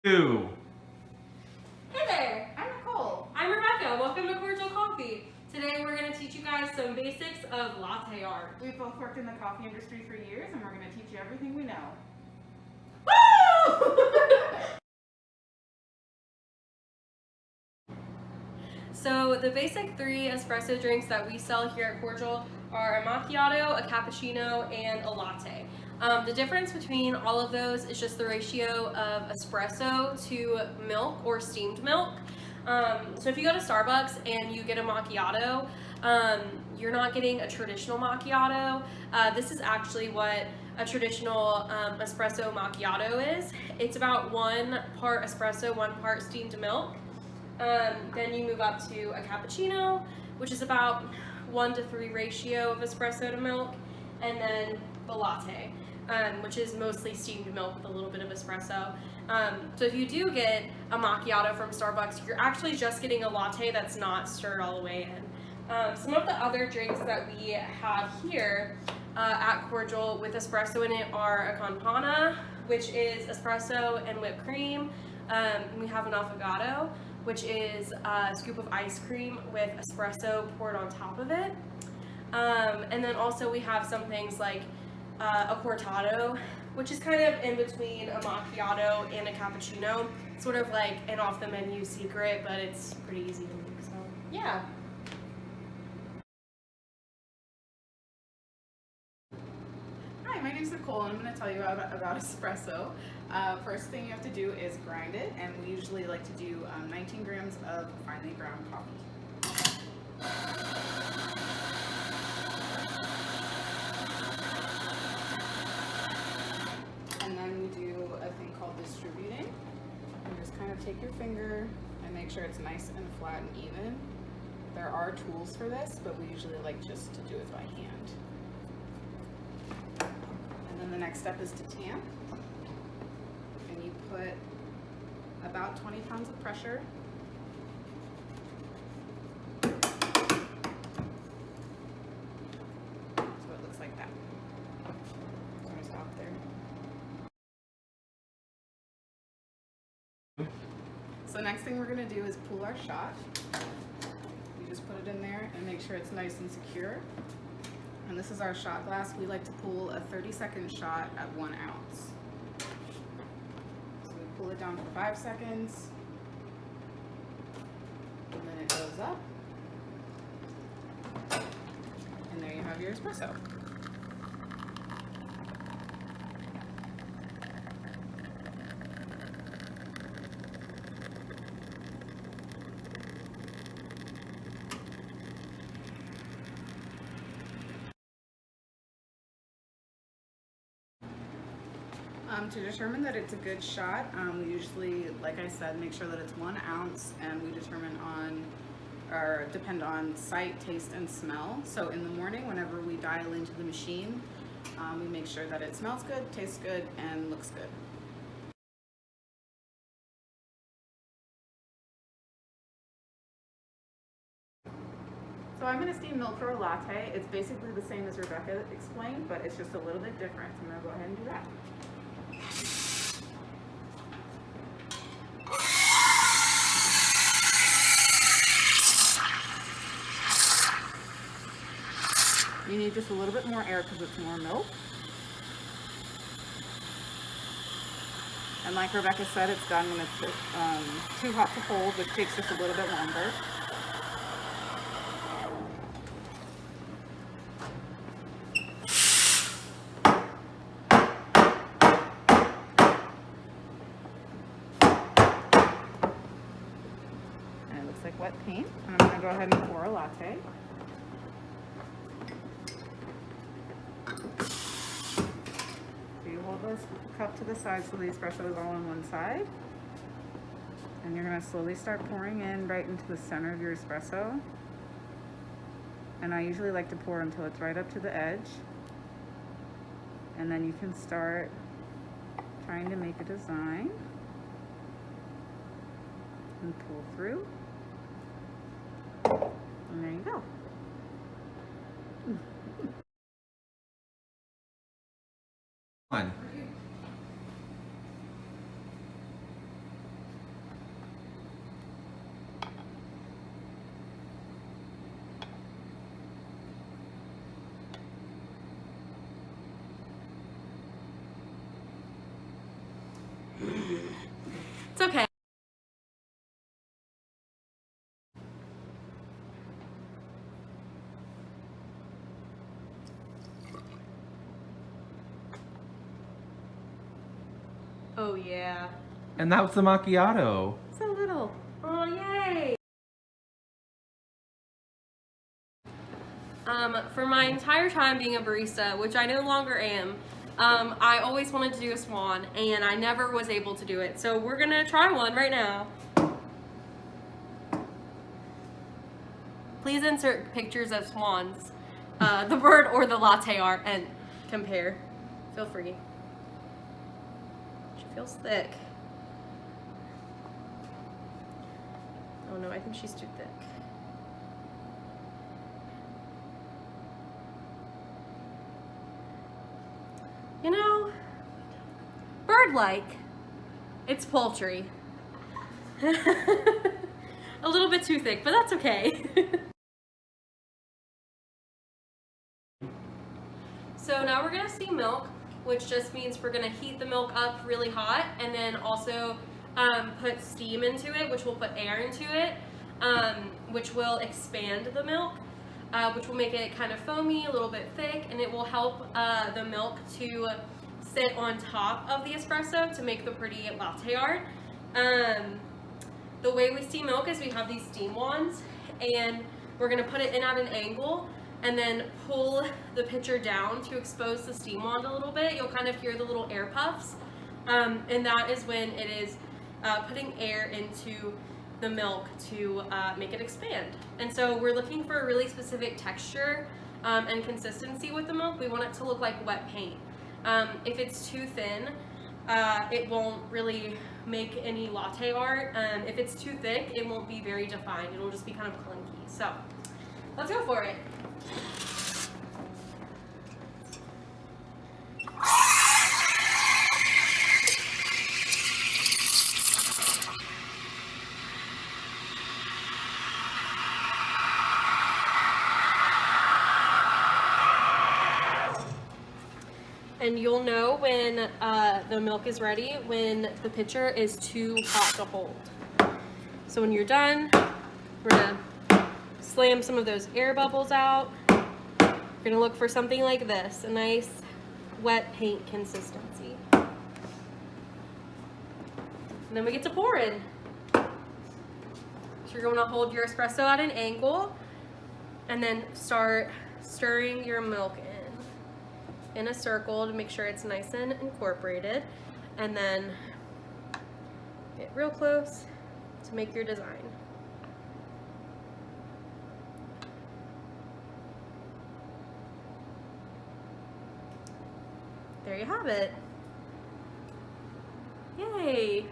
Two. Hey there! I'm Nicole. I'm Rebecca. Welcome to Cordial Coffee. Today we're going to teach you guys some basics of latte art. We've both worked in the coffee industry for years, and we're going to teach you everything we know. Woo! So the basic 3 espresso drinks that we sell here at Cordial are a macchiato, a cappuccino, and a latte. The difference between all of those is just the ratio of espresso to milk or steamed milk. So if you go to Starbucks and you get a macchiato, you're not getting a traditional macchiato. This is actually what a traditional espresso macchiato is. It's about 1 part espresso, 1 part steamed milk. Then you move up to a cappuccino, which is about 1-to-3 ratio of espresso to milk, and then the latte, which is mostly steamed milk with a little bit of espresso. So if you do get a macchiato from Starbucks, you're actually just getting a latte that's not stirred all the way in. Some of the other drinks that we have here at Cordial with espresso in it are a campana, which is espresso and whipped cream. We have an affogato, which is a scoop of ice cream with espresso poured on top of it. And then also we have some things like a cortado, which is kind of in between a macchiato and a cappuccino. Sort of like an off-the-menu secret, but it's pretty easy to make, so yeah. Hi, my name's Nicole, and I'm going to tell you about espresso. First thing you have to do is grind it, and we usually like to do 19 grams of finely ground coffee. And then we do a thing called distributing. You just kind of take your finger and make sure it's nice and flat and even. There are tools for this, but we usually like just to do it by hand. And then the next step is to tamp. And you put about 20 pounds of pressure. So it looks like that. I'm gonna stop there. So next thing we're gonna do is pull our shot. You just put it in there and make sure it's nice and secure. And this is our shot glass. We like to pull a 30-second shot at 1 ounce. So we pull it down for 5 seconds. And then it goes up. And there you have your espresso. To determine that it's a good shot, we usually, like I said, make sure that it's 1 ounce, and we determine on, or depend on sight, taste, and smell. So in the morning, whenever we dial into the machine, we make sure that it smells good, tastes good, and looks good. So I'm going to steam milk for a latte. It's basically the same as Rebecca explained, but it's just a little bit different. So I'm going to go ahead and do that. You need just a little bit more air because it's more milk. And like Rebecca said, it's done when it's too hot to hold, which takes just a little bit longer. And it looks like wet paint. And I'm going to go ahead and pour a latte. Hold this cup to the side so the espresso is all on one side. And you're going to slowly start pouring in right into the center of your espresso. And I usually like to pour until it's right up to the edge. And then you can start trying to make a design and pull through. And there you go. One. It's okay. Oh yeah. And that was the macchiato. It's a little. Oh yay! For my entire time being a barista, which I no longer am, I always wanted to do a swan, and I never was able to do it. So we're gonna try one right now. Please insert pictures of swans, the bird or the latte art, and compare. Feel free. She feels thick. Oh no, I think she's too thick. You know, bird-like. It's poultry. A little bit too thick, but that's okay. So now we're gonna steam milk, which just means we're gonna heat the milk up really hot and then also put steam into it, which will put air into it, which will expand the milk, which will make it kind of foamy, a little bit thick, and it will help the milk to sit on top of the espresso to make the pretty latte art. The way we steam milk is we have these steam wands, and we're gonna put it in at an angle and then pull the pitcher down to expose the steam wand a little bit. You'll kind of hear the little air puffs, and that is when it is putting air into the milk to make it expand. And so we're looking for a really specific texture and consistency with the milk. We want it to look like wet paint. If it's too thin, it won't really make any latte art. If it's too thick, it won't be very defined. It'll just be kind of clunky. So let's go for it. And you'll know when the milk is ready when the pitcher is too hot to hold. So when you're done, we're gonna slam some of those air bubbles out. You're gonna look for something like this, a nice wet paint consistency. And then we get to pour in. So you're gonna hold your espresso at an angle and then start stirring your milk in a circle to make sure it's nice and incorporated, and then get real close to make your design. There you have it. Yay!